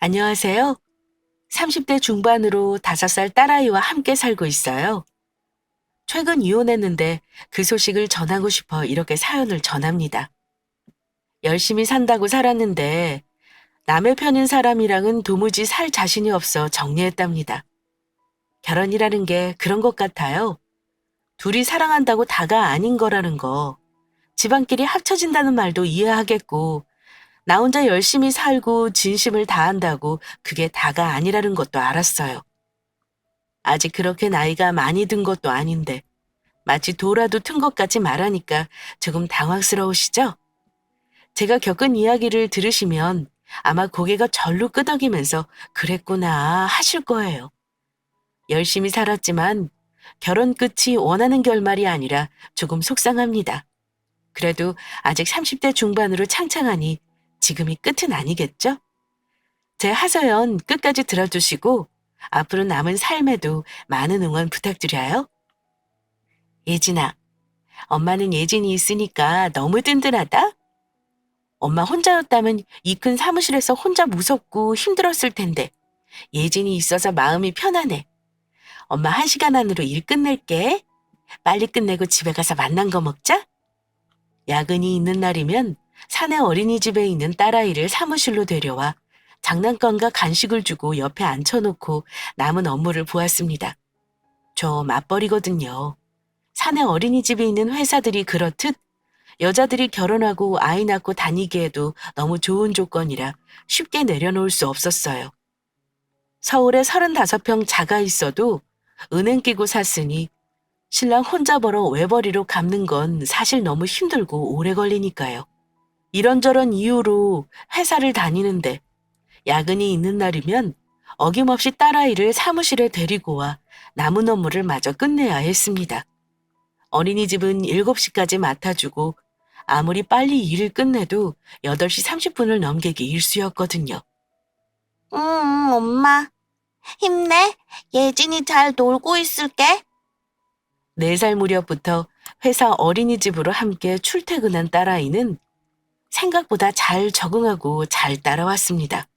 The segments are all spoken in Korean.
안녕하세요. 30대 중반으로 5살 딸아이와 함께 살고 있어요. 최근 이혼했는데 그 소식을 전하고 싶어 이렇게 사연을 전합니다. 열심히 산다고 살았는데 남의 편인 사람이랑은 도무지 살 자신이 없어 정리했답니다. 결혼이라는 게 그런 것 같아요. 둘이 사랑한다고 다가 아닌 거라는 거. 집안끼리 합쳐진다는 말도 이해하겠고, 나 혼자 열심히 살고 진심을 다한다고 그게 다가 아니라는 것도 알았어요. 아직 그렇게 나이가 많이 든 것도 아닌데 마치 도라도 튼 것 같이 말하니까 조금 당황스러우시죠? 제가 겪은 이야기를 들으시면 아마 고개가 절로 끄덕이면서 그랬구나 하실 거예요. 열심히 살았지만 결혼 끝이 원하는 결말이 아니라 조금 속상합니다. 그래도 아직 30대 중반으로 창창하니 지금이 끝은 아니겠죠? 제 하소연 끝까지 들어주시고 앞으로 남은 삶에도 많은 응원 부탁드려요. 예진아, 엄마는 예진이 있으니까 너무 든든하다? 엄마 혼자였다면 이 큰 사무실에서 혼자 무섭고 힘들었을 텐데 예진이 있어서 마음이 편하네. 엄마 1시간 안으로 일 끝낼게. 빨리 끝내고 집에 가서 만난 거 먹자. 야근이 있는 날이면 사내 어린이집에 있는 딸아이를 사무실로 데려와 장난감과 간식을 주고 옆에 앉혀놓고 남은 업무를 보았습니다. 저 맞벌이거든요. 사내 어린이집에 있는 회사들이 그렇듯 여자들이 결혼하고 아이 낳고 다니기에도 너무 좋은 조건이라 쉽게 내려놓을 수 없었어요. 서울에 35평 자가 있어도 은행 끼고 샀으니 신랑 혼자 벌어 외벌이로 갚는 건 사실 너무 힘들고 오래 걸리니까요. 이런저런 이유로 회사를 다니는데 야근이 있는 날이면 어김없이 딸아이를 사무실에 데리고 와 남은 업무를 마저 끝내야 했습니다. 어린이집은 7시까지 맡아주고 아무리 빨리 일을 끝내도 8시 30분을 넘기기 일쑤였거든요. 엄마. 힘내. 예진이 잘 놀고 있을게. 4살 무렵부터 회사 어린이집으로 함께 출퇴근한 딸아이는 생각보다 잘 적응하고 잘 따라왔습니다.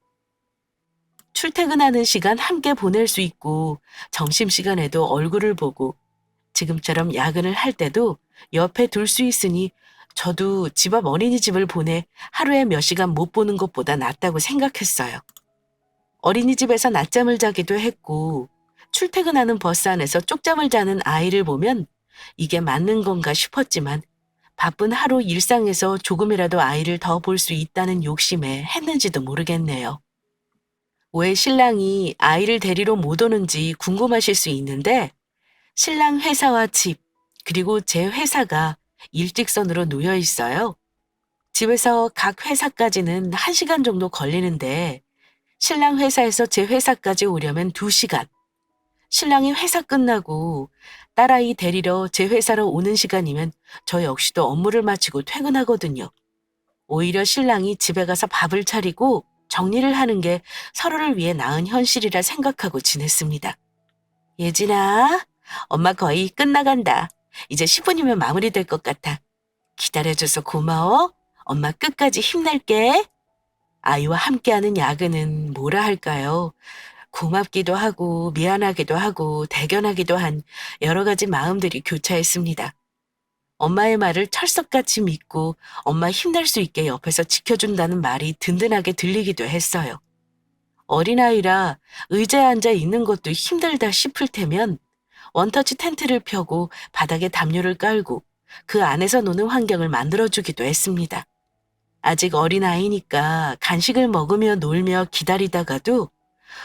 출퇴근하는 시간 함께 보낼 수 있고 점심시간에도 얼굴을 보고 지금처럼 야근을 할 때도 옆에 둘 수 있으니 저도 집 앞 어린이집을 보내 하루에 몇 시간 못 보는 것보다 낫다고 생각했어요. 어린이집에서 낮잠을 자기도 했고 출퇴근하는 버스 안에서 쪽잠을 자는 아이를 보면 이게 맞는 건가 싶었지만 바쁜 하루 일상에서 조금이라도 아이를 더 볼 수 있다는 욕심에 했는지도 모르겠네요. 왜 신랑이 아이를 데리러 못 오는지 궁금하실 수 있는데 신랑 회사와 집, 그리고 제 회사가 일직선으로 놓여 있어요. 집에서 각 회사까지는 1시간 정도 걸리는데 신랑 회사에서 제 회사까지 오려면 2시간. 신랑이 회사 끝나고 딸아이 데리러 제 회사로 오는 시간이면 저 역시도 업무를 마치고 퇴근하거든요. 오히려 신랑이 집에 가서 밥을 차리고 정리를 하는 게 서로를 위해 나은 현실이라 생각하고 지냈습니다. 예진아, 엄마 거의 끝나간다. 이제 10분이면 마무리될 것 같아. 기다려줘서 고마워. 엄마 끝까지 힘낼게. 아이와 함께하는 야근은 뭐라 할까요? 고맙기도 하고 미안하기도 하고 대견하기도 한 여러 가지 마음들이 교차했습니다. 엄마의 말을 철석같이 믿고 엄마 힘낼 수 있게 옆에서 지켜준다는 말이 든든하게 들리기도 했어요. 어린아이라 의자에 앉아 있는 것도 힘들다 싶을 테면 원터치 텐트를 펴고 바닥에 담요를 깔고 그 안에서 노는 환경을 만들어주기도 했습니다. 아직 어린아이니까 간식을 먹으며 놀며 기다리다가도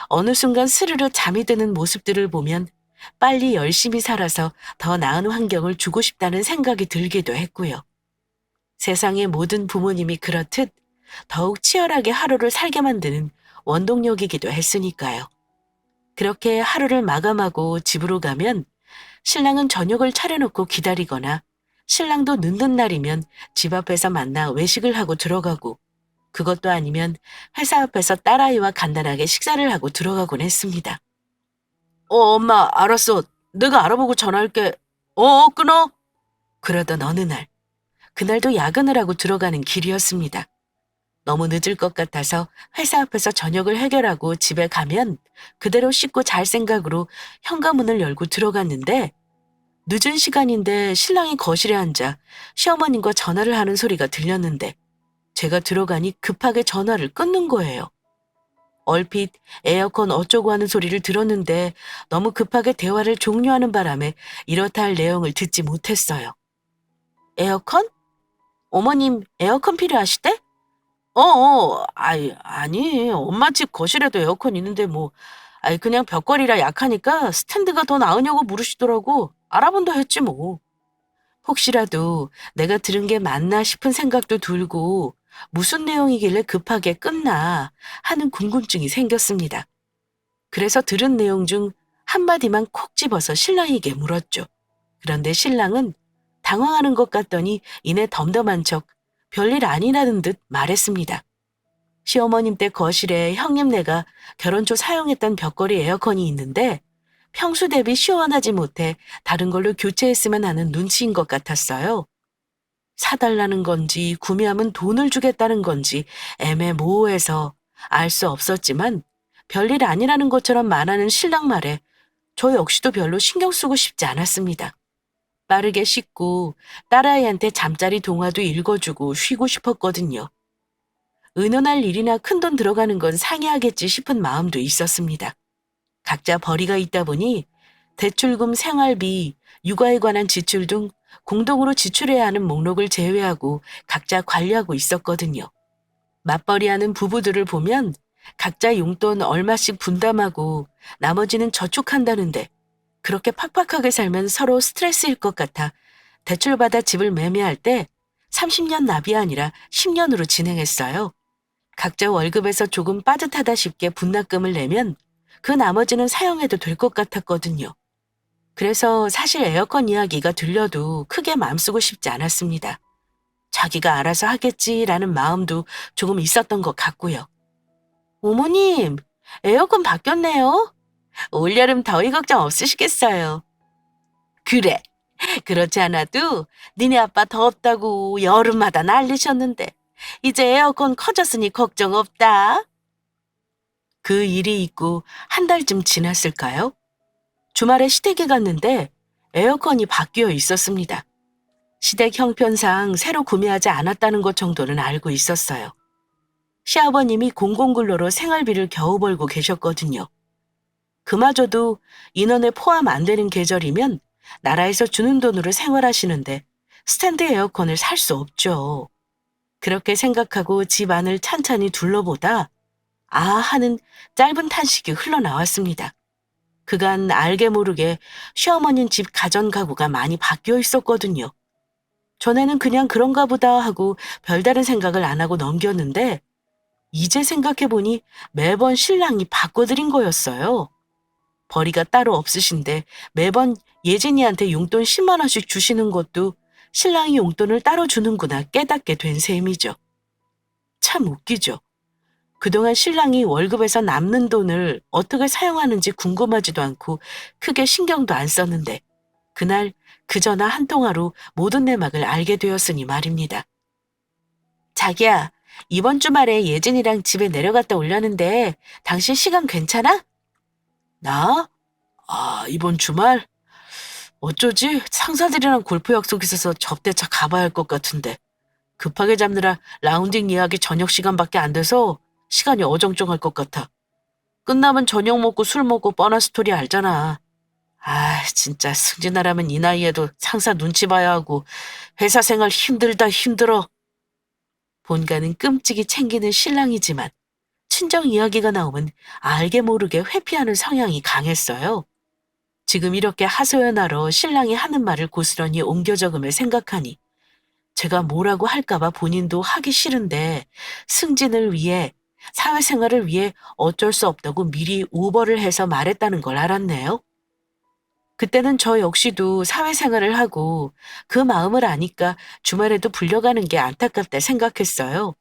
어느 순간 스르르 잠이 드는 모습들을 보면 빨리 열심히 살아서 더 나은 환경을 주고 싶다는 생각이 들기도 했고요. 세상의 모든 부모님이 그렇듯 더욱 치열하게 하루를 살게 만드는 원동력이기도 했으니까요. 그렇게 하루를 마감하고 집으로 가면 신랑은 저녁을 차려놓고 기다리거나 신랑도 늦는 날이면 집 앞에서 만나 외식을 하고 들어가고 그것도 아니면 회사 앞에서 딸아이와 간단하게 식사를 하고 들어가곤 했습니다. 엄마, 알았어. 내가 알아보고 전화할게. 끊어. 그러던 어느 날, 그날도 야근을 하고 들어가는 길이었습니다. 너무 늦을 것 같아서 회사 앞에서 저녁을 해결하고 집에 가면 그대로 씻고 잘 생각으로 현관문을 열고 들어갔는데 늦은 시간인데 신랑이 거실에 앉아 시어머님과 전화를 하는 소리가 들렸는데 제가 들어가니 급하게 전화를 끊는 거예요. 얼핏 에어컨 어쩌고 하는 소리를 들었는데 너무 급하게 대화를 종료하는 바람에 이렇다 할 내용을 듣지 못했어요. 에어컨? 어머님 에어컨 필요하시대? 아니, 엄마 집 거실에도 에어컨 있는데 뭐, 그냥 벽걸이라 약하니까 스탠드가 더 나으냐고 물으시더라고. 알아본다 했지 뭐. 혹시라도 내가 들은 게 맞나 싶은 생각도 들고 무슨 내용이길래 급하게 끊나 하는 궁금증이 생겼습니다. 그래서 들은 내용 중 한마디만 콕 집어서 신랑에게 물었죠. 그런데 신랑은 당황하는 것 같더니 이내 덤덤한 척 별일 아니라는 듯 말했습니다. 시어머님 댁 거실에 형님네가 결혼 초 사용했던 벽걸이 에어컨이 있는데 평소 대비 시원하지 못해 다른 걸로 교체했으면 하는 눈치인 것 같았어요. 사달라는 건지 구매하면 돈을 주겠다는 건지 애매모호해서 알 수 없었지만 별일 아니라는 것처럼 말하는 신랑 말에 저 역시도 별로 신경 쓰고 싶지 않았습니다. 빠르게 씻고 딸아이한테 잠자리 동화도 읽어주고 쉬고 싶었거든요. 의논할 일이나 큰돈 들어가는 건 상의하겠지 싶은 마음도 있었습니다. 각자 벌이가 있다 보니 대출금, 생활비, 육아에 관한 지출 등 공동으로 지출해야 하는 목록을 제외하고 각자 관리하고 있었거든요. 맞벌이하는 부부들을 보면 각자 용돈 얼마씩 분담하고 나머지는 저축한다는데 그렇게 팍팍하게 살면 서로 스트레스일 것 같아 대출받아 집을 매매할 때 30년 납이 아니라 10년으로 진행했어요. 각자 월급에서 조금 빠듯하다 싶게 분납금을 내면 그 나머지는 사용해도 될 것 같았거든요. 그래서 사실 에어컨 이야기가 들려도 크게 마음 쓰고 싶지 않았습니다. 자기가 알아서 하겠지라는 마음도 조금 있었던 것 같고요. 어머님, 에어컨 바뀌었네요. 올여름 더위 걱정 없으시겠어요. 그래, 그렇지 않아도 니네 아빠 덥다고 여름마다 난리셨는데 이제 에어컨 커졌으니 걱정 없다. 그 일이 있고 한 달쯤 지났을까요? 주말에 시댁에 갔는데 에어컨이 바뀌어 있었습니다. 시댁 형편상 새로 구매하지 않았다는 것 정도는 알고 있었어요. 시아버님이 공공근로로 생활비를 겨우 벌고 계셨거든요. 그마저도 인원에 포함 안 되는 계절이면 나라에서 주는 돈으로 생활하시는데 스탠드 에어컨을 살 수 없죠. 그렇게 생각하고 집 안을 찬찬히 둘러보다 아 하는 짧은 탄식이 흘러나왔습니다. 그간 알게 모르게 시어머님 집 가전 가구가 많이 바뀌어 있었거든요. 전에는 그냥 그런가 보다 하고 별다른 생각을 안 하고 넘겼는데 이제 생각해보니 매번 신랑이 바꿔드린 거였어요. 벌이가 따로 없으신데 매번 예진이한테 용돈 10만 원씩 주시는 것도 신랑이 용돈을 따로 주는구나 깨닫게 된 셈이죠. 참 웃기죠. 그동안 신랑이 월급에서 남는 돈을 어떻게 사용하는지 궁금하지도 않고 크게 신경도 안 썼는데 그날 그 전화 한 통화로 모든 내막을 알게 되었으니 말입니다. 자기야, 이번 주말에 예진이랑 집에 내려갔다 오려는데 당신 시간 괜찮아? 나? 이번 주말? 어쩌지? 상사들이랑 골프 약속 있어서 접대차 가봐야 할 것 같은데. 급하게 잡느라 라운딩 예약이 저녁 시간밖에 안 돼서 시간이 어정쩡할 것 같아. 끝나면 저녁 먹고 술 먹고 뻔한 스토리 알잖아. 진짜 승진하려면 이 나이에도 상사 눈치 봐야 하고 회사 생활 힘들다 힘들어. 본가는 끔찍이 챙기는 신랑이지만 친정 이야기가 나오면 알게 모르게 회피하는 성향이 강했어요. 지금 이렇게 하소연하러 신랑이 하는 말을 고스란히 옮겨 적음을 생각하니 제가 뭐라고 할까봐 본인도 하기 싫은데 승진을 위해 사회생활을 위해 어쩔 수 없다고 미리 오버를 해서 말했다는 걸 알았네요. 그때는 저 역시도 사회생활을 하고 그 마음을 아니까 주말에도 불려가는 게 안타깝다 생각했어요.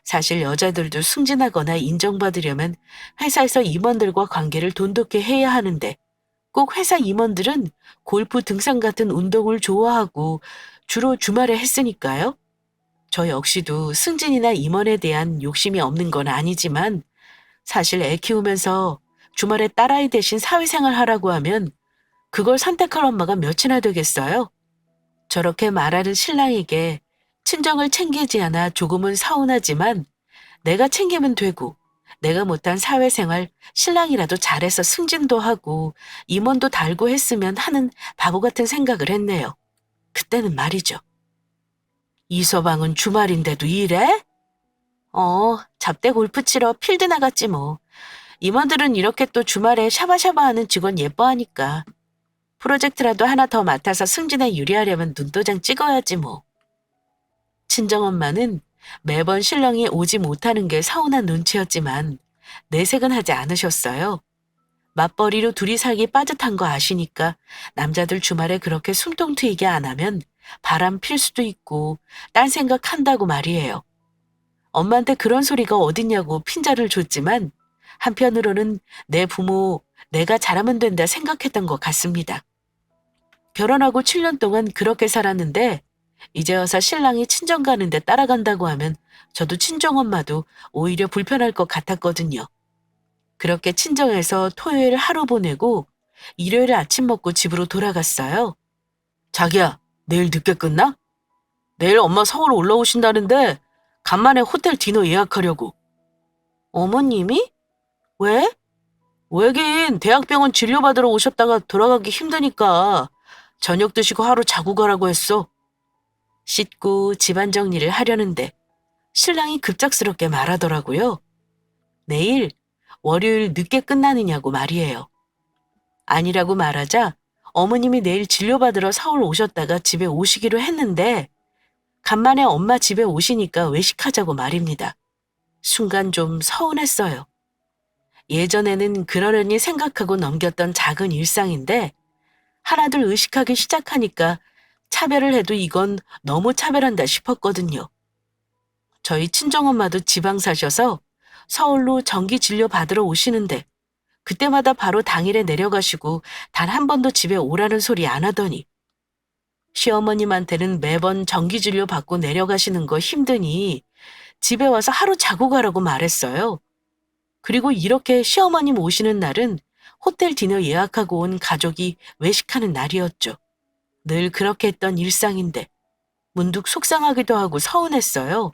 사실 여자들도 승진하거나 인정받으려면 회사에서 임원들과 관계를 돈독히 해야 하는데 꼭 회사 임원들은 골프 등산 같은 운동을 좋아하고 주로 주말에 했으니까요. 저 역시도 승진이나 임원에 대한 욕심이 없는 건 아니지만 사실 애 키우면서 주말에 딸아이 대신 사회생활 하라고 하면 그걸 선택할 엄마가 몇이나 되겠어요? 저렇게 말하는 신랑에게 친정을 챙기지 않아 조금은 서운하지만 내가 챙기면 되고 내가 못한 사회생활 신랑이라도 잘해서 승진도 하고 임원도 달고 했으면 하는 바보 같은 생각을 했네요. 그때는 말이죠. 이서방은 주말인데도 일해? 잡대 골프 치러 필드 나갔지 뭐. 임원들은 이렇게 또 주말에 샤바샤바 하는 직원 예뻐하니까. 프로젝트라도 하나 더 맡아서 승진에 유리하려면 눈도장 찍어야지 뭐. 친정엄마는 매번 신랑이 오지 못하는 게 서운한 눈치였지만 내색은 하지 않으셨어요. 맞벌이로 둘이 살기 빠듯한 거 아시니까 남자들 주말에 그렇게 숨통 트이게 안 하면 바람 필 수도 있고 딴 생각한다고 말이에요. 엄마한테 그런 소리가 어딨냐고 핀자를 줬지만 한편으로는 내 부모 내가 잘하면 된다 생각했던 것 같습니다. 결혼하고 7년 동안 그렇게 살았는데 이제 와서 신랑이 친정 가는데 따라간다고 하면 저도 친정엄마도 오히려 불편할 것 같았거든요. 그렇게 친정에서 토요일 하루 보내고 일요일 아침 먹고 집으로 돌아갔어요. 자기야, 내일 늦게 끝나? 내일 엄마 서울 올라오신다는데 간만에 호텔 디너 예약하려고. 어머님이? 왜? 왜긴 대학병원 진료받으러 오셨다가 돌아가기 힘드니까 저녁 드시고 하루 자고 가라고 했어. 씻고 집안 정리를 하려는데 신랑이 급작스럽게 말하더라고요. 내일 월요일 늦게 끝나느냐고 말이에요. 아니라고 말하자 어머님이 내일 진료받으러 서울 오셨다가 집에 오시기로 했는데 간만에 엄마 집에 오시니까 외식하자고 말입니다. 순간 좀 서운했어요. 예전에는 그러려니 생각하고 넘겼던 작은 일상인데 하나둘 의식하기 시작하니까 차별을 해도 이건 너무 차별한다 싶었거든요. 저희 친정엄마도 지방 사셔서 서울로 정기 진료 받으러 오시는데 그때마다 바로 당일에 내려가시고 단 한 번도 집에 오라는 소리 안 하더니 시어머님한테는 매번 정기 진료 받고 내려가시는 거 힘드니 집에 와서 하루 자고 가라고 말했어요. 그리고 이렇게 시어머님 오시는 날은 호텔 디너 예약하고 온 가족이 외식하는 날이었죠. 늘 그렇게 했던 일상인데 문득 속상하기도 하고 서운했어요.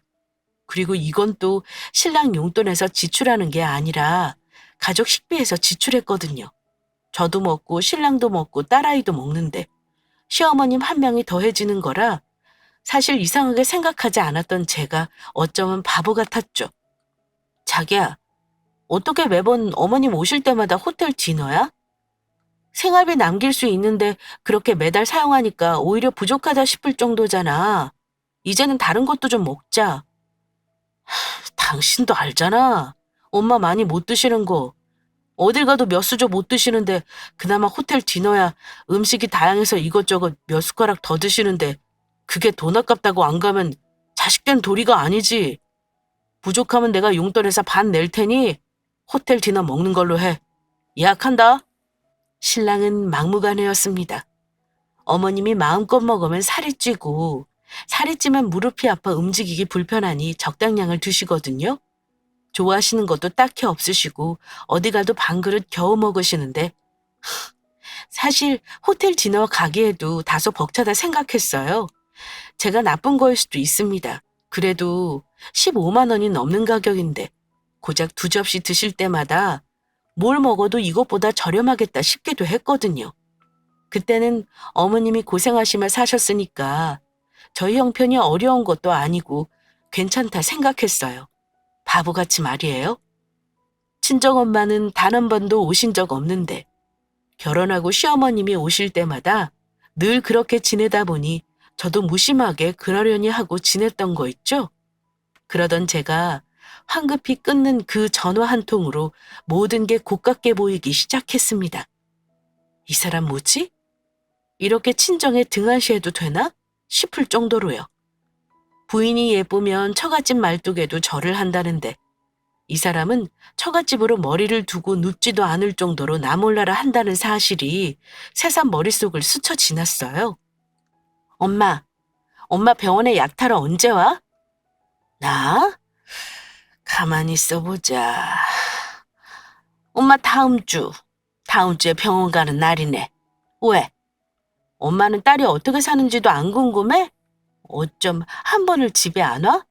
그리고 이건 또 신랑 용돈에서 지출하는 게 아니라 가족 식비에서 지출했거든요. 저도 먹고 신랑도 먹고 딸아이도 먹는데 시어머님 한 명이 더해지는 거라 사실 이상하게 생각하지 않았던 제가 어쩌면 바보 같았죠. 자기야, 어떻게 매번 어머님 오실 때마다 호텔 디너야? 생활비 남길 수 있는데 그렇게 매달 사용하니까 오히려 부족하다 싶을 정도잖아. 이제는 다른 것도 좀 먹자. 당신도 알잖아. 엄마 많이 못 드시는 거. 어딜 가도 몇 수저 못 드시는데 그나마 호텔 디너야 음식이 다양해서 이것저것 몇 숟가락 더 드시는데 그게 돈 아깝다고 안 가면 자식된 도리가 아니지. 부족하면 내가 용돈에서 반 낼 테니 호텔 디너 먹는 걸로 해. 예약한다. 신랑은 막무가내였습니다. 어머님이 마음껏 먹으면 살이 찌고 살이 찌면 무릎이 아파 움직이기 불편하니 적당량을 드시거든요. 좋아하시는 것도 딱히 없으시고 어디 가도 반 그릇 겨우 먹으시는데 사실 호텔 디너 가기에도 다소 벅차다 생각했어요. 제가 나쁜 거일 수도 있습니다. 그래도 15만 원이 넘는 가격인데 고작 2접시 드실 때마다 뭘 먹어도 이것보다 저렴하겠다 싶기도 했거든요. 그때는 어머님이 고생하시며 사셨으니까 저희 형편이 어려운 것도 아니고 괜찮다 생각했어요. 바보같이 말이에요. 친정엄마는 단 한 번도 오신 적 없는데 결혼하고 시어머님이 오실 때마다 늘 그렇게 지내다 보니 저도 무심하게 그러려니 하고 지냈던 거 있죠? 그러던 제가 황급히 끊는 그 전화 한 통으로 모든 게 고깝게 보이기 시작했습니다. 이 사람 뭐지? 이렇게 친정에 등한시해도 되나? 싶을 정도로요. 부인이 예쁘면 처갓집 말뚝에도 절을 한다는데 이 사람은 처갓집으로 머리를 두고 눕지도 않을 정도로 나몰라라 한다는 사실이 새삼 머릿속을 스쳐 지났어요. 엄마 병원에 약 타러 언제 와? 나? 가만히 있어보자. 엄마 다음 주에 병원 가는 날이네. 왜? 엄마는 딸이 어떻게 사는지도 안 궁금해? 어쩜 한 번을 집에 안 와?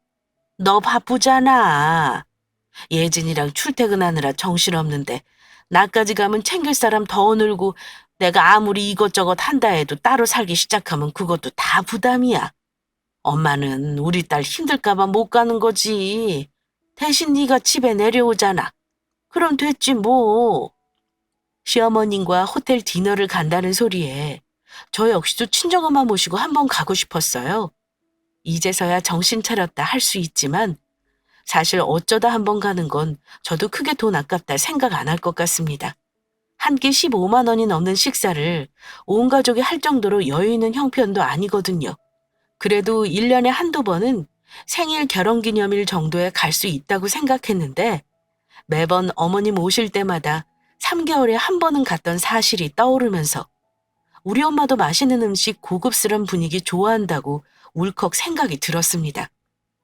너 바쁘잖아. 예진이랑 출퇴근하느라 정신없는데 나까지 가면 챙길 사람 더 늘고 내가 아무리 이것저것 한다 해도 따로 살기 시작하면 그것도 다 부담이야. 엄마는 우리 딸 힘들까봐 못 가는 거지. 대신 네가 집에 내려오잖아. 그럼 됐지 뭐. 시어머님과 호텔 디너를 간다는 소리에 저 역시도 친정엄마 모시고 한번 가고 싶었어요. 이제서야 정신 차렸다 할 수 있지만 사실 어쩌다 한번 가는 건 저도 크게 돈 아깝다 생각 안 할 것 같습니다. 한 끼 15만 원이 넘는 식사를 온 가족이 할 정도로 여유 있는 형편도 아니거든요. 그래도 1년에 한두 번은 생일 결혼기념일 정도에 갈 수 있다고 생각했는데 매번 어머님 오실 때마다 3개월에 한 번은 갔던 사실이 떠오르면서 우리 엄마도 맛있는 음식 고급스러운 분위기 좋아한다고 울컥 생각이 들었습니다.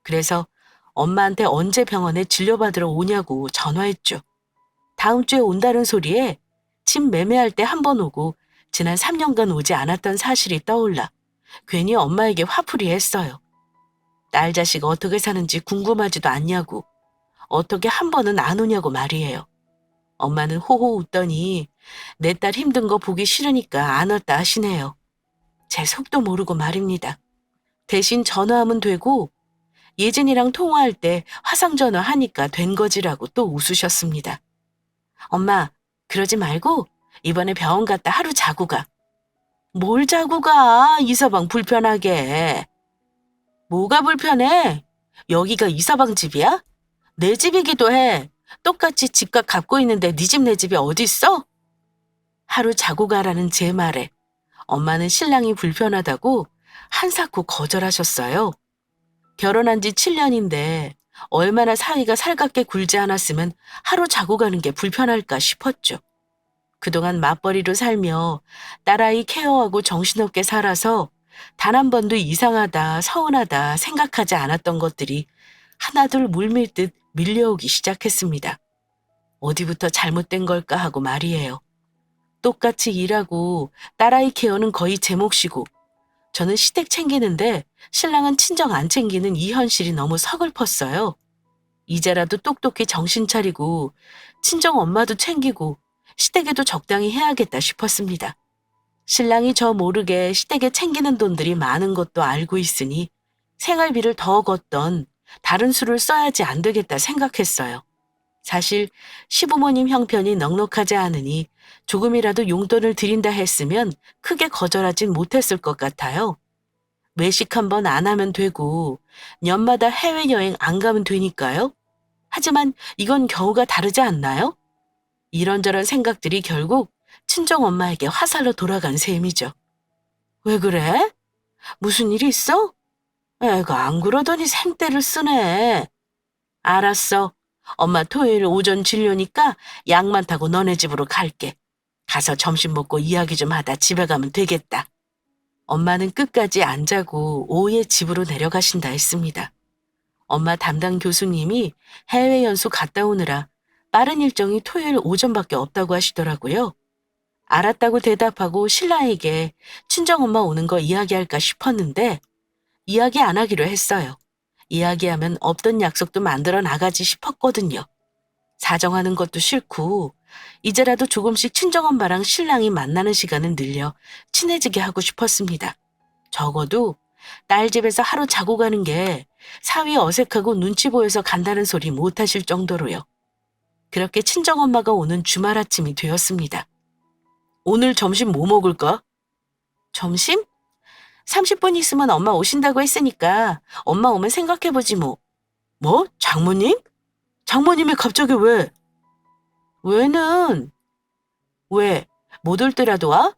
그래서 엄마한테 언제 병원에 진료받으러 오냐고 전화했죠. 다음 주에 온다는 소리에 집 매매할 때 한 번 오고 지난 3년간 오지 않았던 사실이 떠올라 괜히 엄마에게 화풀이 했어요. 딸 자식 어떻게 사는지 궁금하지도 않냐고, 어떻게 한 번은 안 오냐고 말이에요. 엄마는 호호 웃더니 내 딸 힘든 거 보기 싫으니까 안 왔다 하시네요. 제 속도 모르고 말입니다. 대신 전화하면 되고 예진이랑 통화할 때 화상전화 하니까 된 거지라고 또 웃으셨습니다. 엄마, 그러지 말고 이번에 병원 갔다 하루 자고 가. 뭘 자고 가? 이서방 불편하게. 뭐가 불편해? 여기가 이서방 집이야? 내 집이기도 해. 똑같이 집값 갚고 있는데 네 집 내 집이 어딨어? 하루 자고 가라는 제 말에 엄마는 신랑이 불편하다고 한사코 거절하셨어요. 결혼한 지 7년인데 얼마나 사위가 살갑게 굴지 않았으면 하루 자고 가는 게 불편할까 싶었죠. 그동안 맞벌이로 살며 딸아이 케어하고 정신없게 살아서 단 한 번도 이상하다, 서운하다 생각하지 않았던 것들이 하나둘 물밀듯 밀려오기 시작했습니다. 어디부터 잘못된 걸까 하고 말이에요. 똑같이 일하고 딸아이 케어는 거의 제 몫이고 저는 시댁 챙기는데 신랑은 친정 안 챙기는 이 현실이 너무 서글펐어요. 이제라도 똑똑히 정신 차리고 친정 엄마도 챙기고 시댁에도 적당히 해야겠다 싶었습니다. 신랑이 저 모르게 시댁에 챙기는 돈들이 많은 것도 알고 있으니 생활비를 더 걷던 다른 수를 써야지 안 되겠다 생각했어요. 사실 시부모님 형편이 넉넉하지 않으니 조금이라도 용돈을 드린다 했으면 크게 거절하진 못했을 것 같아요. 외식 한 번 안 하면 되고 년마다 해외여행 안 가면 되니까요. 하지만 이건 경우가 다르지 않나요? 이런저런 생각들이 결국 친정엄마에게 화살로 돌아간 셈이죠. 왜 그래? 무슨 일이 있어? 애가 안 그러더니 생떼를 쓰네. 알았어. 엄마 토요일 오전 진료니까 약만 타고 너네 집으로 갈게. 가서 점심 먹고 이야기 좀 하다 집에 가면 되겠다. 엄마는 끝까지 안 자고 오후에 집으로 내려가신다 했습니다. 엄마 담당 교수님이 해외 연수 갔다 오느라 빠른 일정이 토요일 오전밖에 없다고 하시더라고요. 알았다고 대답하고 신랑에게 친정엄마 오는 거 이야기할까 싶었는데 이야기 안 하기로 했어요. 이야기하면 없던 약속도 만들어 나가지 싶었거든요. 사정하는 것도 싫고 이제라도 조금씩 친정엄마랑 신랑이 만나는 시간을 늘려 친해지게 하고 싶었습니다. 적어도 딸 집에서 하루 자고 가는 게 사위 어색하고 눈치 보여서 간다는 소리 못 하실 정도로요. 그렇게 친정엄마가 오는 주말 아침이 되었습니다. 오늘 점심 뭐 먹을까? 점심? 30분 있으면 엄마 오신다고 했으니까 엄마 오면 생각해보지 뭐. 뭐? 장모님? 장모님이 갑자기 왜? 왜는? 왜? 못 올 때라도 와?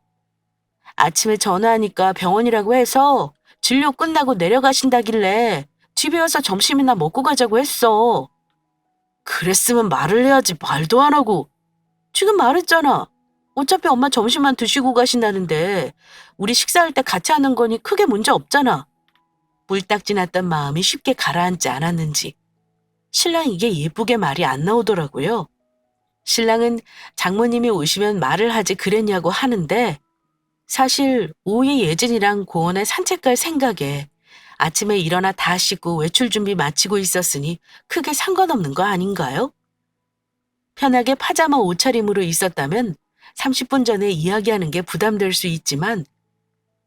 아침에 전화하니까 병원이라고 해서 진료 끝나고 내려가신다길래 집에 와서 점심이나 먹고 가자고 했어. 그랬으면 말을 해야지 말도 안 하고. 지금 말했잖아. 어차피 엄마 점심만 드시고 가신다는데 우리 식사할 때 같이 하는 거니 크게 문제 없잖아. 물딱 지났던 마음이 쉽게 가라앉지 않았는지 신랑에게 예쁘게 말이 안 나오더라고요. 신랑은 장모님이 오시면 말을 하지 그랬냐고 하는데 사실 오후에 예진이랑 공원에 산책 갈 생각에 아침에 일어나 다 씻고 외출 준비 마치고 있었으니 크게 상관없는 거 아닌가요? 편하게 파자마 옷차림으로 있었다면 30분 전에 이야기하는 게 부담될 수 있지만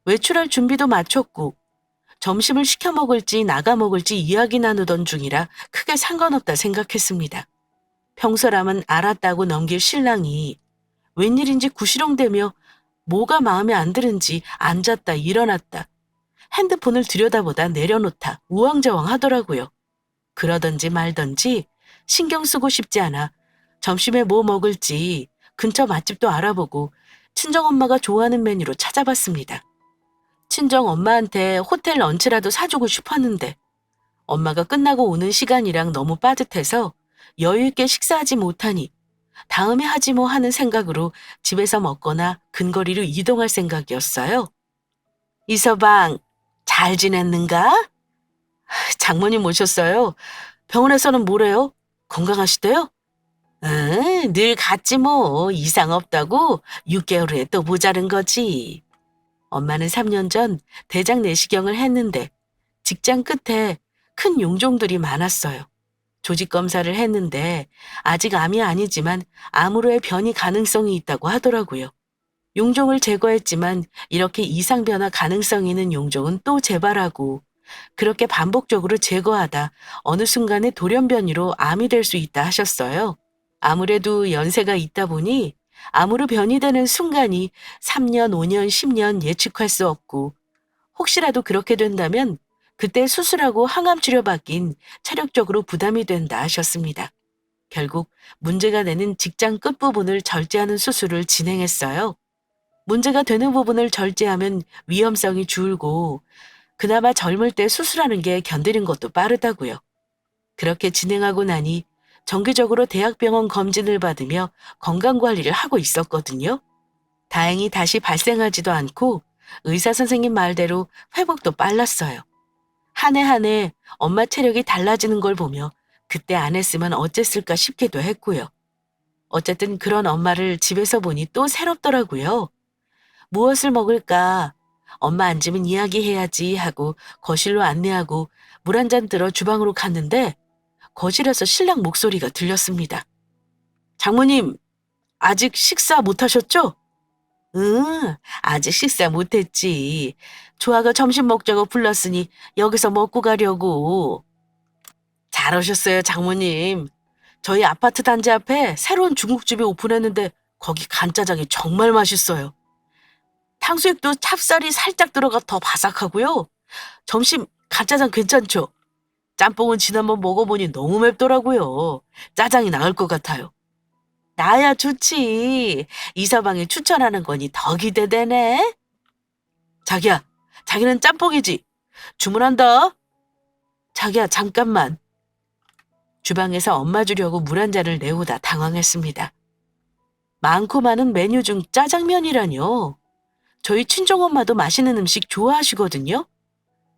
외출할 준비도 마쳤고 점심을 시켜 먹을지 나가 먹을지 이야기 나누던 중이라 크게 상관없다 생각했습니다. 평소라면 알았다고 넘길 신랑이 웬일인지 구시렁대며 뭐가 마음에 안 드는지 앉았다 일어났다 핸드폰을 들여다보다 내려놓다 우왕좌왕 하더라고요. 그러던지 말던지 신경 쓰고 싶지 않아 점심에 뭐 먹을지 근처 맛집도 알아보고 친정엄마가 좋아하는 메뉴로 찾아봤습니다. 친정엄마한테 호텔 런치라도 사주고 싶었는데 엄마가 끝나고 오는 시간이랑 너무 빠듯해서 여유 있게 식사하지 못하니 다음에 하지 뭐 하는 생각으로 집에서 먹거나 근거리로 이동할 생각이었어요. 이서방, 잘 지냈는가? 장모님 오셨어요. 병원에서는 뭐래요? 건강하시대요? 응, 늘 같지 뭐. 이상 없다고 6개월 후에 또 모자른 거지. 엄마는 3년 전 대장 내시경을 했는데 직장 끝에 큰 용종들이 많았어요. 조직 검사를 했는데 아직 암이 아니지만 암으로의 변이 가능성이 있다고 하더라고요. 용종을 제거했지만 이렇게 이상 변화 가능성 있는 용종은 또 재발하고 그렇게 반복적으로 제거하다 어느 순간에 돌연변이로 암이 될 수 있다 하셨어요. 아무래도 연세가 있다 보니 암으로 변이 되는 순간이 3년, 5년, 10년 예측할 수 없고 혹시라도 그렇게 된다면 그때 수술하고 항암 치료받긴 체력적으로 부담이 된다 하셨습니다. 결국 문제가 되는 직장 끝부분을 절제하는 수술을 진행했어요. 문제가 되는 부분을 절제하면 위험성이 줄고 그나마 젊을 때 수술하는 게 견디는 것도 빠르다고요. 그렇게 진행하고 나니 정기적으로 대학병원 검진을 받으며 건강관리를 하고 있었거든요. 다행히 다시 발생하지도 않고 의사 선생님 말대로 회복도 빨랐어요. 한 해 한 해 엄마 체력이 달라지는 걸 보며 그때 안 했으면 어쨌을까 싶기도 했고요. 어쨌든 그런 엄마를 집에서 보니 또 새롭더라고요. 무엇을 먹을까? 엄마 앉으면 이야기해야지 하고 거실로 안내하고 물 한 잔 들어 주방으로 갔는데 거실에서 신랑 목소리가 들렸습니다. 장모님, 아직 식사 못 하셨죠? 응, 아직 식사 못 했지. 조아가 점심 먹자고 불렀으니 여기서 먹고 가려고. 잘 오셨어요, 장모님. 저희 아파트 단지 앞에 새로운 중국집이 오픈했는데 거기 간짜장이 정말 맛있어요. 탕수육도 찹쌀이 살짝 들어가 더 바삭하고요. 점심 간짜장 괜찮죠? 짬뽕은 지난번 먹어보니 너무 맵더라고요. 짜장이 나을 것 같아요. 나야 좋지. 이서방이 추천하는 거니 더 기대되네. 자기야, 자기는 짬뽕이지. 주문한다. 자기야, 잠깐만. 주방에서 엄마 주려고 물 한 잔을 내오다 당황했습니다. 많고 많은 메뉴 중 짜장면이라뇨. 저희 친정엄마도 맛있는 음식 좋아하시거든요.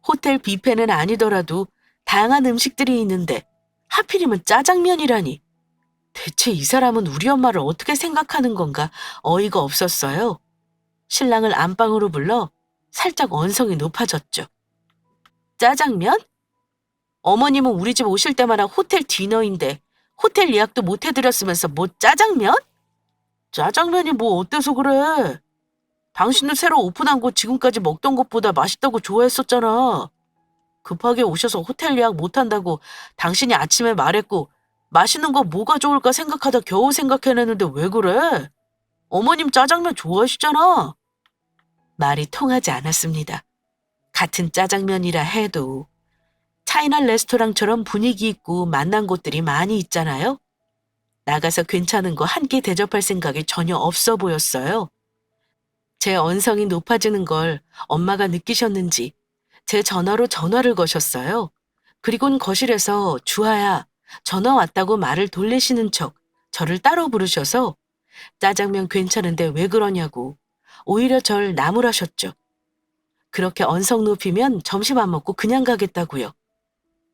호텔 뷔페는 아니더라도 다양한 음식들이 있는데 하필이면 짜장면이라니. 대체 이 사람은 우리 엄마를 어떻게 생각하는 건가 어이가 없었어요. 신랑을 안방으로 불러 살짝 언성이 높아졌죠. 짜장면? 어머님은 우리 집 오실 때마다 호텔 디너인데 호텔 예약도 못 해드렸으면서 뭐 짜장면? 짜장면이 뭐 어때서 그래? 당신도 새로 오픈한 곳 지금까지 먹던 것보다 맛있다고 좋아했었잖아. 급하게 오셔서 호텔 예약 못한다고 당신이 아침에 말했고 맛있는 거 뭐가 좋을까 생각하다 겨우 생각해냈는데 왜 그래? 어머님 짜장면 좋아하시잖아. 말이 통하지 않았습니다. 같은 짜장면이라 해도 차이나 레스토랑처럼 분위기 있고 만난 곳들이 많이 있잖아요. 나가서 괜찮은 거 한 끼 대접할 생각이 전혀 없어 보였어요. 제 언성이 높아지는 걸 엄마가 느끼셨는지 제 전화로 전화를 거셨어요. 그리곤 거실에서 주아야, 전화 왔다고 말을 돌리시는 척 저를 따로 부르셔서 짜장면 괜찮은데 왜 그러냐고 오히려 절 나무라셨죠. 그렇게 언성 높이면 점심 안 먹고 그냥 가겠다고요.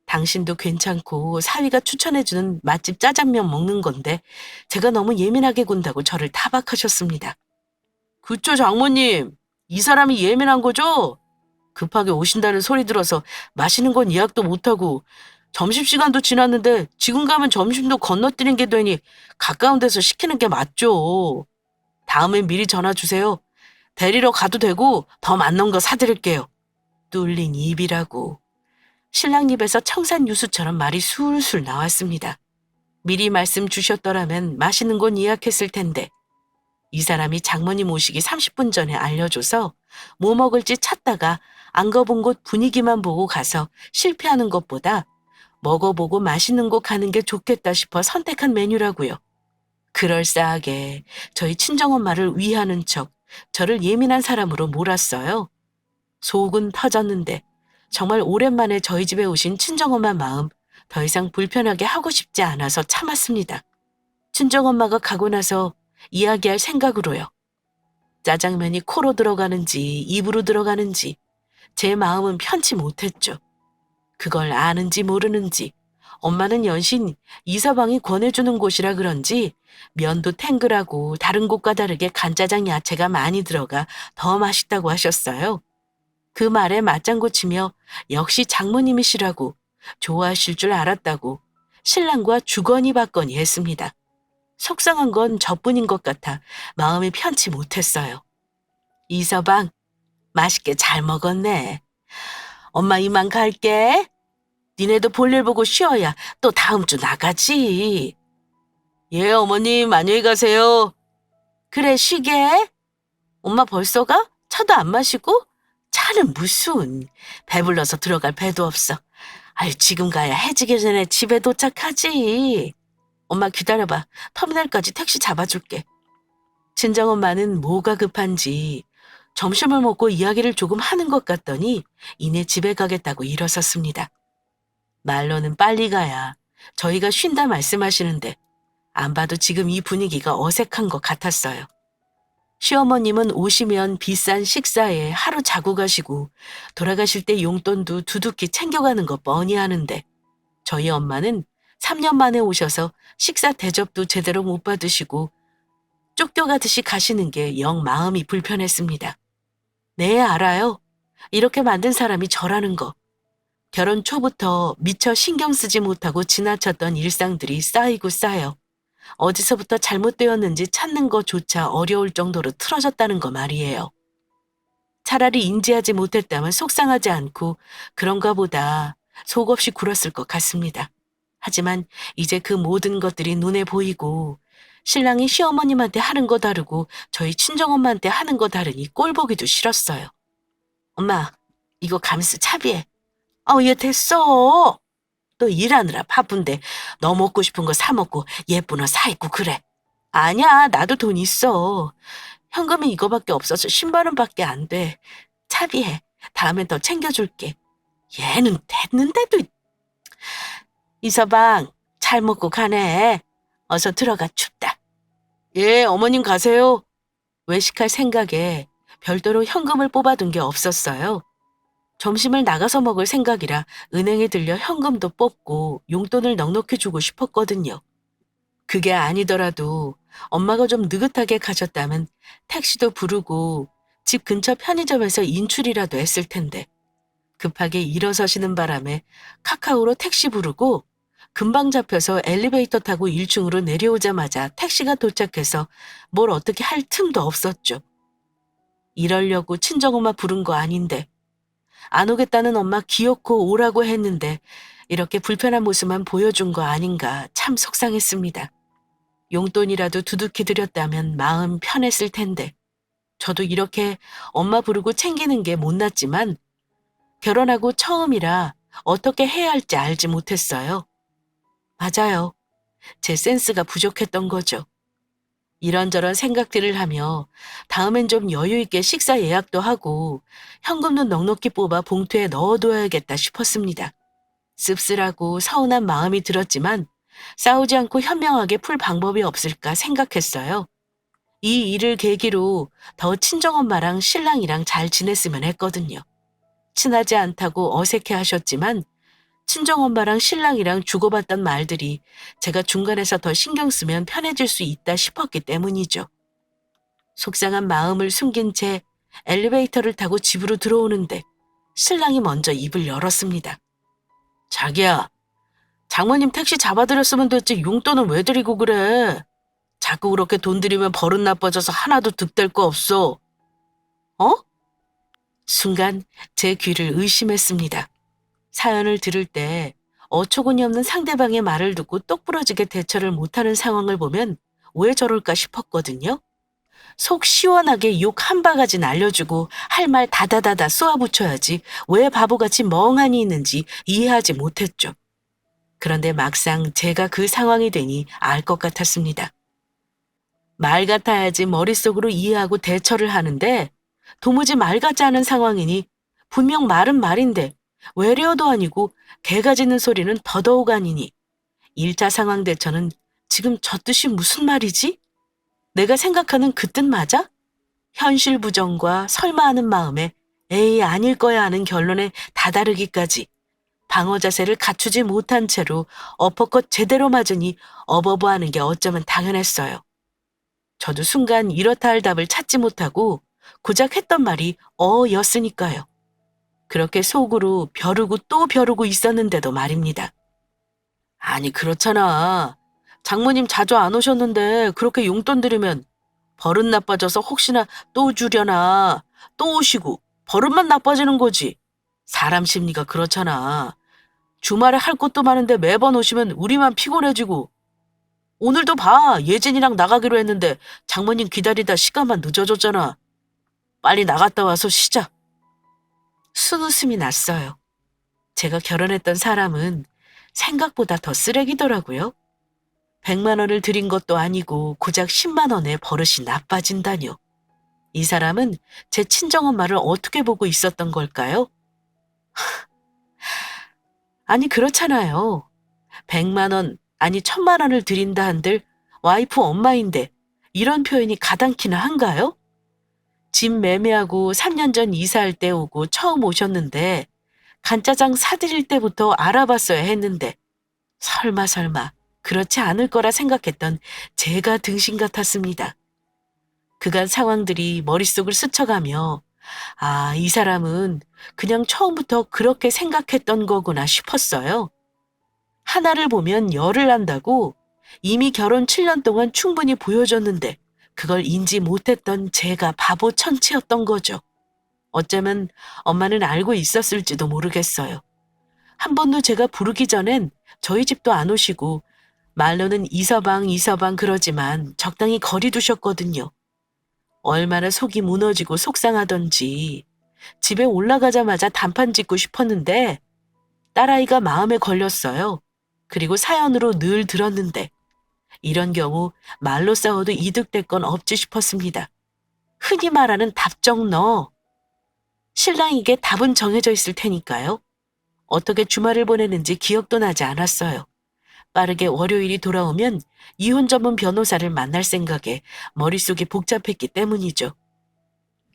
당신도 괜찮고 사위가 추천해주는 맛집 짜장면 먹는 건데 제가 너무 예민하게 군다고 저를 타박하셨습니다. 그쵸, 장모님. 이 사람이 예민한 거죠? 급하게 오신다는 소리 들어서 마시는 건 예약도 못하고 점심시간도 지났는데 지금 가면 점심도 건너뛰는 게 되니 가까운 데서 시키는 게 맞죠. 다음엔 미리 전화 주세요. 데리러 가도 되고 더 맛난 거 사드릴게요. 뚫린 입이라고. 신랑 입에서 청산유수처럼 말이 술술 나왔습니다. 미리 말씀 주셨더라면 맛있는 곳 예약했을 텐데 이 사람이 장모님 오시기 30분 전에 알려줘서 뭐 먹을지 찾다가 안 가본 곳 분위기만 보고 가서 실패하는 것보다 먹어보고 맛있는 곳 가는 게 좋겠다 싶어 선택한 메뉴라고요. 그럴싸하게 저희 친정엄마를 위하는 척 저를 예민한 사람으로 몰았어요. 속은 터졌는데 정말 오랜만에 저희 집에 오신 친정엄마 마음 더 이상 불편하게 하고 싶지 않아서 참았습니다. 친정엄마가 가고 나서 이야기할 생각으로요. 짜장면이 코로 들어가는지 입으로 들어가는지 제 마음은 편치 못했죠. 그걸 아는지 모르는지 엄마는 연신 이서방이 권해주는 곳이라 그런지 면도 탱글하고 다른 곳과 다르게 간짜장 야채가 많이 들어가 더 맛있다고 하셨어요. 그 말에 맞장구 치며 역시 장모님이시라고 좋아하실 줄 알았다고 신랑과 주거니 받거니 했습니다. 속상한 건 저뿐인 것 같아 마음이 편치 못했어요. 이서방, 맛있게 잘 먹었네. 엄마 이만 갈게. 니네도 볼일 보고 쉬어야 또 다음 주 나가지. 예, 어머님, 안녕히 가세요. 그래, 쉬게. 엄마 벌써 가? 차도 안 마시고? 차는 무슨. 배불러서 들어갈 배도 없어. 아유, 지금 가야 해지기 전에 집에 도착하지. 엄마 기다려봐. 터미널까지 택시 잡아줄게. 친정엄마는 뭐가 급한지 점심을 먹고 이야기를 조금 하는 것 같더니 이내 집에 가겠다고 일어섰습니다. 말로는 빨리 가야 저희가 쉰다 말씀하시는데 안 봐도 지금 이 분위기가 어색한 것 같았어요. 시어머님은 오시면 비싼 식사에 하루 자고 가시고 돌아가실 때 용돈도 두둑히 챙겨가는 거 뻔히 하는데 저희 엄마는 3년 만에 오셔서 식사 대접도 제대로 못 받으시고 쫓겨가듯이 가시는 게 영 마음이 불편했습니다. 네, 알아요. 이렇게 만든 사람이 저라는 거. 결혼 초부터 미처 신경 쓰지 못하고 지나쳤던 일상들이 쌓이고 쌓여 어디서부터 잘못되었는지 찾는 것조차 어려울 정도로 틀어졌다는 거 말이에요. 차라리 인지하지 못했다면 속상하지 않고 그런가 보다 속없이 굴었을 것 같습니다. 하지만 이제 그 모든 것들이 눈에 보이고 신랑이 시어머님한테 하는 거 다르고 저희 친정엄마한테 하는 거 다르니 꼴 보기도 싫었어요. 엄마, 이거 감수 차비해. 얘 됐어. 너 일하느라 바쁜데 너 먹고 싶은 거 사 먹고 예쁜 옷 사 입고 그래. 아니야, 나도 돈 있어. 현금이 이거밖에 없어서 10만 원밖에 안 돼. 차비해. 다음엔 더 챙겨줄게. 얘는 됐는데도. 이서방, 잘 먹고 가네. 어서 들어가 춥다. 예, 어머님 가세요. 외식할 생각에 별도로 현금을 뽑아둔 게 없었어요. 점심을 나가서 먹을 생각이라 은행에 들려 현금도 뽑고 용돈을 넉넉히 주고 싶었거든요. 그게 아니더라도 엄마가 좀 느긋하게 가셨다면 택시도 부르고 집 근처 편의점에서 인출이라도 했을 텐데 급하게 일어서시는 바람에 카카오로 택시 부르고 금방 잡혀서 엘리베이터 타고 1층으로 내려오자마자 택시가 도착해서 뭘 어떻게 할 틈도 없었죠. 이러려고 친정엄마 부른 거 아닌데 안 오겠다는 엄마 기어코 오라고 했는데 이렇게 불편한 모습만 보여준 거 아닌가 참 속상했습니다. 용돈이라도 두둑히 드렸다면 마음 편했을 텐데 저도 이렇게 엄마 부르고 챙기는 게 못났지만 결혼하고 처음이라 어떻게 해야 할지 알지 못했어요. 맞아요. 제 센스가 부족했던 거죠. 이런저런 생각들을 하며 다음엔 좀 여유 있게 식사 예약도 하고 현금도 넉넉히 뽑아 봉투에 넣어둬야겠다 싶었습니다. 씁쓸하고 서운한 마음이 들었지만 싸우지 않고 현명하게 풀 방법이 없을까 생각했어요. 이 일을 계기로 더 친정엄마랑 신랑이랑 잘 지냈으면 했거든요. 친하지 않다고 어색해 하셨지만 친정엄마랑 신랑이랑 주고받던 말들이 제가 중간에서 더 신경 쓰면 편해질 수 있다 싶었기 때문이죠. 속상한 마음을 숨긴 채 엘리베이터를 타고 집으로 들어오는데 신랑이 먼저 입을 열었습니다. 자기야, 장모님 택시 잡아드렸으면 됐지 용돈은 왜 드리고 그래? 자꾸 그렇게 돈 들이면 버릇 나빠져서 하나도 득될 거 없어. 어? 순간 제 귀를 의심했습니다. 사연을 들을 때 어처구니 없는 상대방의 말을 듣고 똑부러지게 대처를 못하는 상황을 보면 왜 저럴까 싶었거든요. 속 시원하게 욕 한 바가지 날려주고 할 말 다다다다 쏘아붙여야지 왜 바보같이 멍하니 있는지 이해하지 못했죠. 그런데 막상 제가 그 상황이 되니 알 것 같았습니다. 말 같아야지 머릿속으로 이해하고 대처를 하는데 도무지 말 같지 않은 상황이니 분명 말은 말인데 외래어도 아니고 개가 짖는 소리는 더더욱 아니니 1차 상황 대처는 지금 저 뜻이 무슨 말이지? 내가 생각하는 그 뜻 맞아? 현실 부정과 설마 하는 마음에 에이 아닐 거야 하는 결론에 다다르기까지 방어 자세를 갖추지 못한 채로 어퍼컷 제대로 맞으니 어버버하는 게 어쩌면 당연했어요. 저도 순간 이렇다 할 답을 찾지 못하고 고작 했던 말이 였으니까요. 그렇게 속으로 벼르고 또 벼르고 있었는데도 말입니다. 아니 그렇잖아. 장모님 자주 안 오셨는데 그렇게 용돈 드리면 버릇 나빠져서 혹시나 또 주려나 또 오시고 버릇만 나빠지는 거지. 사람 심리가 그렇잖아. 주말에 할 것도 많은데 매번 오시면 우리만 피곤해지고 오늘도 봐. 예진이랑 나가기로 했는데 장모님 기다리다 시간만 늦어졌잖아. 빨리 나갔다 와서 쉬자. 순웃음이 났어요. 제가 결혼했던 사람은 생각보다 더 쓰레기더라고요. 100만 원을 드린 것도 아니고 고작 10만 원에 버릇이 나빠진다뇨. 이 사람은 제 친정엄마를 어떻게 보고 있었던 걸까요? 아니 그렇잖아요. 100만 원 아니 1000만 원을 드린다 한들 와이프 엄마인데 이런 표현이 가당키나 한가요? 집 매매하고 3년 전 이사할 때 오고 처음 오셨는데 간짜장 사드릴 때부터 알아봤어야 했는데 설마 그렇지 않을 거라 생각했던 제가 등신 같았습니다. 그간 상황들이 머릿속을 스쳐가며 아, 이 사람은 그냥 처음부터 그렇게 생각했던 거구나 싶었어요. 하나를 보면 열을 난다고 이미 결혼 7년 동안 충분히 보여줬는데 그걸 인지 못했던 제가 바보 천치였던 거죠. 어쩌면 엄마는 알고 있었을지도 모르겠어요. 한 번도 제가 부르기 전엔 저희 집도 안 오시고 말로는 이서방 그러지만 적당히 거리 두셨거든요. 얼마나 속이 무너지고 속상하던지 집에 올라가자마자 단판 짓고 싶었는데 딸아이가 마음에 걸렸어요. 그리고 사연으로 늘 들었는데 이런 경우 말로 싸워도 이득될 건 없지 싶었습니다. 흔히 말하는 답정너. 신랑에게 답은 정해져 있을 테니까요. 어떻게 주말을 보내는지 기억도 나지 않았어요. 빠르게 월요일이 돌아오면 이혼 전문 변호사를 만날 생각에 머릿속이 복잡했기 때문이죠.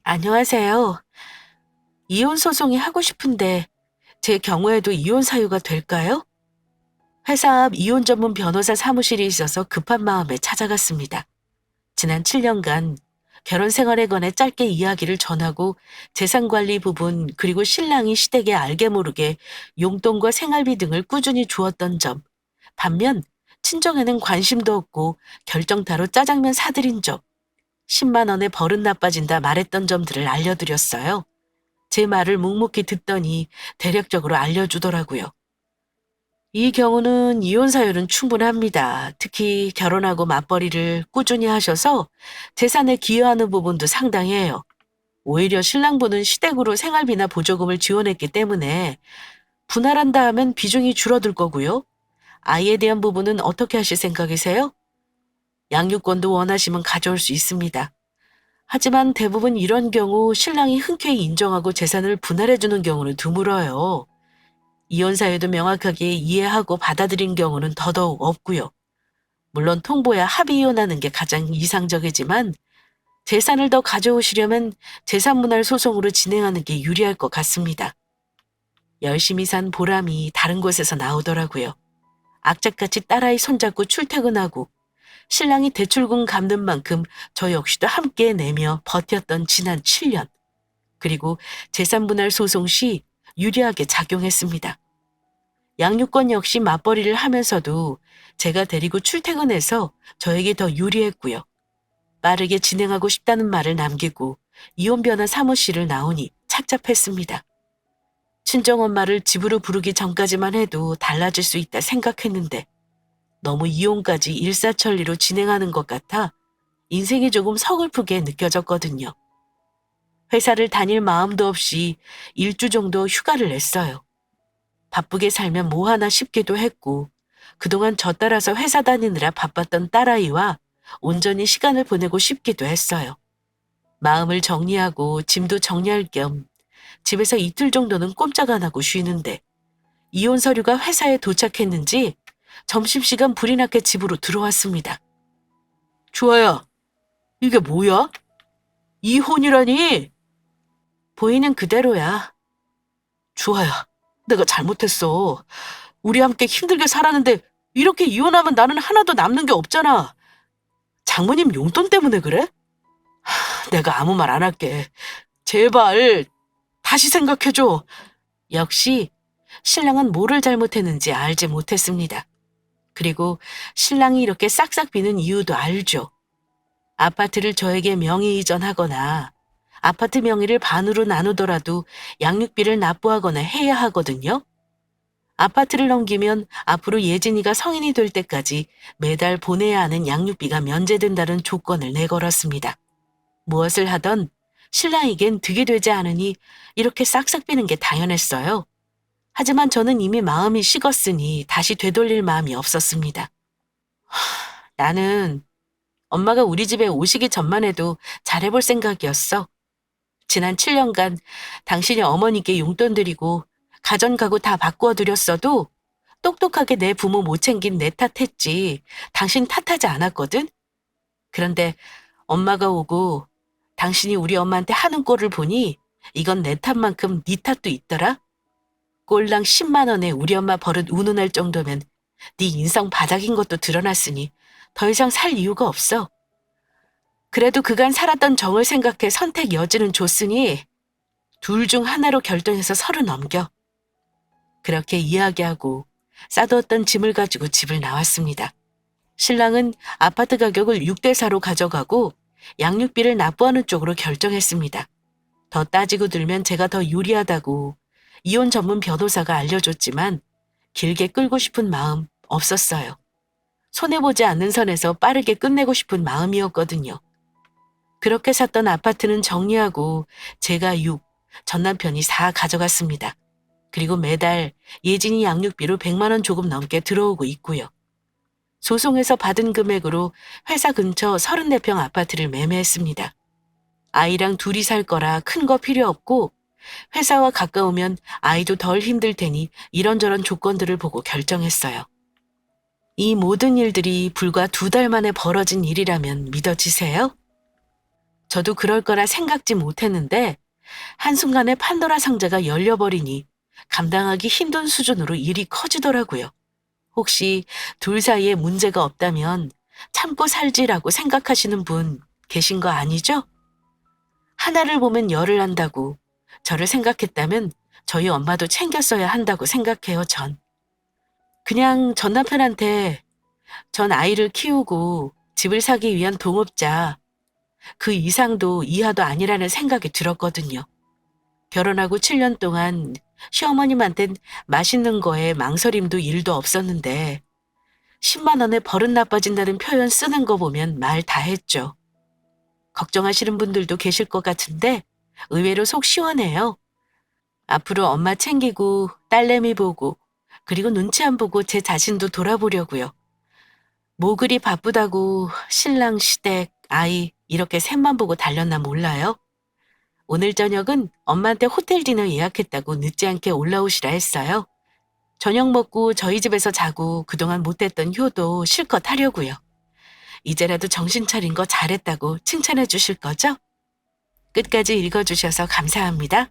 안녕하세요. 이혼 소송이 하고 싶은데 제 경우에도 이혼 사유가 될까요? 회사 앞 이혼 전문 변호사 사무실이 있어서 급한 마음에 찾아갔습니다. 지난 7년간 결혼 생활에 관해 짧게 이야기를 전하고 재산관리 부분 그리고 신랑이 시댁에 알게 모르게 용돈과 생활비 등을 꾸준히 주었던 점, 반면 친정에는 관심도 없고 결정타로 짜장면 사드린 점, 10만 원에 버릇 나빠진다 말했던 점들을 알려드렸어요. 제 말을 묵묵히 듣더니 대략적으로 알려주더라고요. 이 경우는 이혼 사유는 충분합니다. 특히 결혼하고 맞벌이를 꾸준히 하셔서 재산에 기여하는 부분도 상당해요. 오히려 신랑분은 시댁으로 생활비나 보조금을 지원했기 때문에 분할한다 하면 비중이 줄어들 거고요. 아이에 대한 부분은 어떻게 하실 생각이세요? 양육권도 원하시면 가져올 수 있습니다. 하지만 대부분 이런 경우 신랑이 흔쾌히 인정하고 재산을 분할해주는 경우는 드물어요. 이혼 사유도 명확하게 이해하고 받아들인 경우는 더더욱 없고요. 물론 통보야 합의 이혼하는 게 가장 이상적이지만 재산을 더 가져오시려면 재산분할 소송으로 진행하는 게 유리할 것 같습니다. 열심히 산 보람이 다른 곳에서 나오더라고요. 악착같이 딸아이 손잡고 출퇴근하고 신랑이 대출금 갚는 만큼 저 역시도 함께 내며 버텼던 지난 7년. 그리고 재산분할 소송 시 유리하게 작용했습니다. 양육권 역시 맞벌이를 하면서도 제가 데리고 출퇴근해서 저에게 더 유리했고요. 빠르게 진행하고 싶다는 말을 남기고 이혼 변화 사무실을 나오니 착잡했습니다. 친정엄마를 집으로 부르기 전까지만 해도 달라질 수 있다 생각했는데 너무 이혼까지 일사천리로 진행하는 것 같아 인생이 조금 서글프게 느껴졌거든요. 회사를 다닐 마음도 없이 일주 정도 휴가를 냈어요. 바쁘게 살면 뭐 하나 싶기도 했고 그동안 저 따라서 회사 다니느라 바빴던 딸아이와 온전히 시간을 보내고 싶기도 했어요. 마음을 정리하고 짐도 정리할 겸 집에서 이틀 정도는 꼼짝 안 하고 쉬는데 이혼 서류가 회사에 도착했는지 점심시간 불이 나게 집으로 들어왔습니다. 주아야, 이게 뭐야? 이혼이라니? 보이는 그대로야. 주아야, 내가 잘못했어. 우리 함께 힘들게 살았는데 이렇게 이혼하면 나는 하나도 남는 게 없잖아. 장모님 용돈 때문에 그래? 내가 아무 말 안 할게. 제발 다시 생각해줘. 역시 신랑은 뭐를 잘못했는지 알지 못했습니다. 그리고 신랑이 이렇게 싹싹 비는 이유도 알죠. 아파트를 저에게 명의 이전하거나 아파트 명의를 반으로 나누더라도 양육비를 납부하거나 해야 하거든요. 아파트를 넘기면 앞으로 예진이가 성인이 될 때까지 매달 보내야 하는 양육비가 면제된다는 조건을 내걸었습니다. 무엇을 하던 신랑에겐 득이 되지 않으니 이렇게 싹싹 비는 게 당연했어요. 하지만 저는 이미 마음이 식었으니 다시 되돌릴 마음이 없었습니다. 나는 엄마가 우리 집에 오시기 전만 해도 잘해볼 생각이었어. 지난 7년간 당신이 어머니께 용돈 드리고 가전 가구 다 바꾸어 드렸어도 똑똑하게 내 부모 못 챙긴 내 탓했지 당신 탓하지 않았거든? 그런데 엄마가 오고 당신이 우리 엄마한테 하는 꼴을 보니 이건 내 탓만큼 네 탓도 있더라? 꼴랑 10만 원에 우리 엄마 버릇 운운할 정도면 네 인성 바닥인 것도 드러났으니 더 이상 살 이유가 없어. 그래도 그간 살았던 정을 생각해 선택 여지는 줬으니 둘 중 하나로 결정해서 서로 넘겨. 그렇게 이야기하고 싸두었던 짐을 가지고 집을 나왔습니다. 신랑은 아파트 가격을 6대4로 가져가고 양육비를 납부하는 쪽으로 결정했습니다. 더 따지고 들면 제가 더 유리하다고 이혼 전문 변호사가 알려줬지만 길게 끌고 싶은 마음 없었어요. 손해보지 않는 선에서 빠르게 끝내고 싶은 마음이었거든요. 그렇게 샀던 아파트는 정리하고 제가 6, 전 남편이 4 가져갔습니다. 그리고 매달 예진이 양육비로 100만 원 조금 넘게 들어오고 있고요. 소송에서 받은 금액으로 회사 근처 34평 아파트를 매매했습니다. 아이랑 둘이 살 거라 큰 거 필요 없고 회사와 가까우면 아이도 덜 힘들 테니 이런저런 조건들을 보고 결정했어요. 이 모든 일들이 불과 2달 만에 벌어진 일이라면 믿어지세요? 저도 그럴 거라 생각지 못했는데 한순간에 판도라 상자가 열려버리니 감당하기 힘든 수준으로 일이 커지더라고요. 혹시 둘 사이에 문제가 없다면 참고 살지라고 생각하시는 분 계신 거 아니죠? 하나를 보면 열을 한다고 저를 생각했다면 저희 엄마도 챙겼어야 한다고 생각해요, 전. 그냥 전 남편한테 전 아이를 키우고 집을 사기 위한 동업자, 그 이상도 이하도 아니라는 생각이 들었거든요. 결혼하고 7년 동안 시어머님한텐 맛있는 거에 망설임도 일도 없었는데 10만 원에 버릇 나빠진다는 표현 쓰는 거 보면 말 다 했죠. 걱정하시는 분들도 계실 것 같은데 의외로 속 시원해요. 앞으로 엄마 챙기고 딸내미 보고 그리고 눈치 안 보고 제 자신도 돌아보려고요. 뭐 그리 바쁘다고 신랑 시댁, 아이 이렇게 셋만 보고 달렸나 몰라요. 오늘 저녁은 엄마한테 호텔 디너 예약했다고 늦지 않게 올라오시라 했어요. 저녁 먹고 저희 집에서 자고 그동안 못했던 효도 실컷 하려고요. 이제라도 정신 차린 거 잘했다고 칭찬해 주실 거죠? 끝까지 읽어주셔서 감사합니다.